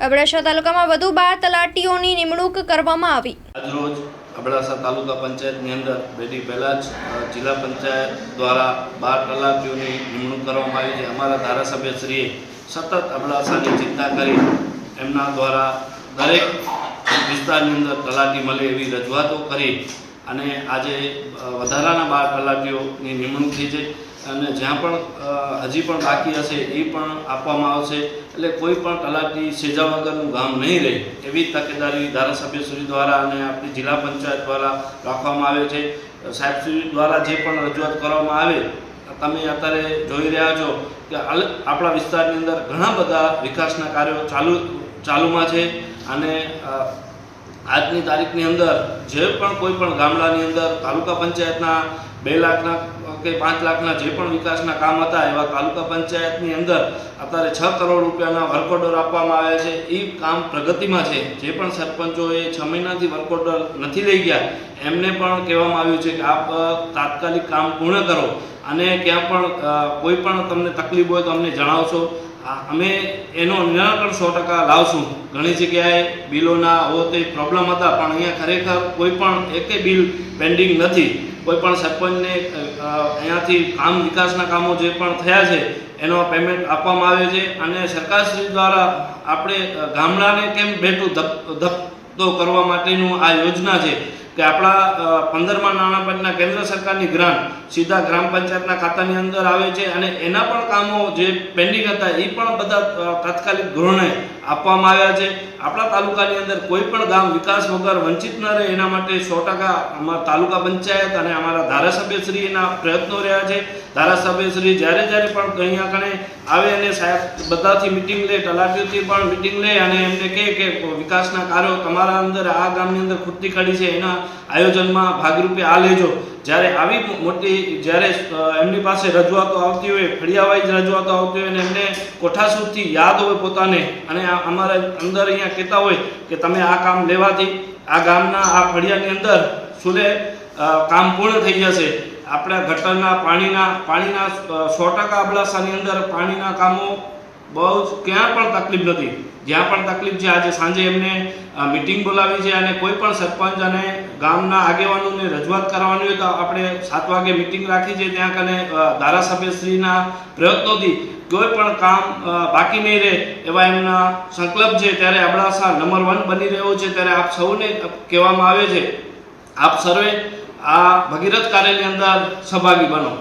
અબડાસા તાલુકામાં વધુ 12 તલાટીઓની નિમણૂક કરવામાં આવી। આજરોજ અબડાસા તાલુકા પંચાયતની અંદર બેટી પહેલા જ જિલ્લા પંચાયત દ્વારા 12 તલાટીઓની નિમણૂક કરવામાં આવી છે। અમારા ધારાસભ્યશ્રીએ સતત અબડાસાની ચિંતા કરી એમના દ્વારા દરેક વિસ્તારની અંદર તલાટી મળે એવી રજૂઆતો કરી અને આજે વધારાના 12 તલાટીઓની નિમણૂક થઈ છે અને જ્યાં પણ હજી પણ બાકી હશે એ પણ આપવામાં આવશે। એટલે કોઈ પણ તલાટી સેજા વગરનું ગામ નહીં રહે એવી તકેદારી ધારાસભ્યશ્રી દ્વારા અને આપણી જિલ્લા પંચાયત દ્વારા રાખવામાં આવે છે। સાહેબશ્રી દ્વારા જે પણ રજૂઆત કરવામાં આવે તમે અત્યારે જોઈ રહ્યા છો કે આપણા વિસ્તારની અંદર ઘણા બધા વિકાસના કાર્યો ચાલુમાં છે અને આજની તારીખની અંદર જે પણ કોઈ પણ ગામડાની અંદર તાલુકા પંચાયતના 2 લાખના કે 5 લાખના જે પણ વિકાસના કામ હતા એવા તાલુકા પંચાયતની અંદર અત્યારે 6 કરોડ રૂપિયાના વર્ક ઓર્ડર આપવામાં આવ્યા છે। એ કામ પ્રગતિમાં છે। જે પણ સરપંચોએ 6 મહિનાથી વર્ક ઓર્ડર નથી લઈ ગયા એમને પણ કહેવામાં આવ્યું છે કે આપ તાત્કાલિક કામ પૂર્ણ કરો અને ક્યાં પણ કોઈ પણ તમને તકલીફ હોય તો અમને જણાવશો। અમે એનો નિરાકરણ 100% લાવશું। ઘણી જગ્યાએ બિલોના તે પ્રોબ્લેમ હતા પણ અહીંયા ખરેખર કોઈ પણ એકે બિલ પેન્ડિંગ નથી। કોઈ પણ સરપંચને અહીંયાથી વિકાસના કામો જે પણ થયા છે એનો પેમેન્ટ આપવામાં આવે છે અને સરકારશ્રી દ્વારા આપણે ગામડાને કેમ બેઠું ધક્કો કરવા માટેનું આ યોજના છે કે આપણા 15મા નાણાં પંચના કેન્દ્ર સરકારની ગ્રાન્ટ સીધા ગ્રામ પંચાયતના ખાતાની અંદર આવે છે અને એના પણ કામો જે પેન્ડિંગ હતા એ પણ બધા તાત્કાલિક ધોરણે આપવામાં આવ્યા છે। આપણા તાલુકાની અંદર કોઈ પણ ગામ વિકાસ વગર વંચિત ન રહે એના માટે 100% અમારા તાલુકા પંચાયત અને અમારા ધારાસભ્યશ્રીના પ્રયત્નો રહ્યા છે। ધારાસભ્યશ્રી જ્યારે પણ અહીંયા કણે આવે અને સાહેબ બધાથી મિટિંગ લે, તલાટીઓથી પણ મિટિંગ લે અને એમને કહે કે વિકાસના કાર્યો તમારા અંદર આ ગામની અંદર ખૂટતી ખડી છે એના આયોજનમાં ભાગરૂપે આ લેજો। જ્યારે આવી મોટી એમની પાસે રજૂઆતો આવતી હોય, ફળિયાવાઇઝ રજૂઆતો આવતી હોય અને એમને કોઠાસૂરથી યાદ હોય પોતાને અને અમારા અંદર અહીંયા કહેતા હોય કે તમે આ કામ લેવાથી આ ગામના આ ફળિયાની અંદર સુલે કામ પૂર્ણ થઈ જશે। આપણા ગટરના પાણીના 100% અબડાસાની અંદર પાણીના કામો બહુ ક્યાં પણ તકલીફ નથી। જ્યાં પણ તકલીફ છે આજે સાંજે એમને મિટિંગ બોલાવી છે અને કોઈ પણ સરપંચ અને ગામના આગેવાનોને રજૂઆત કરવાની હોય તો આપણે 7 વાગે મિટિંગ રાખી છે। ત્યાં કને ધારાસભ્યશ્રીના પ્રયત્નોથી કોઈ પણ કામ બાકી નહીં રહે એવા એમના સંકલ્પ છે। ત્યારે અબડાસા નંબર 1 બની રહ્યો છે। ત્યારે આપ સૌને કહેવામાં આવે છે આપ સર્વે આ ભગીરથ કાર્યની અંદર સહભાગી બનો।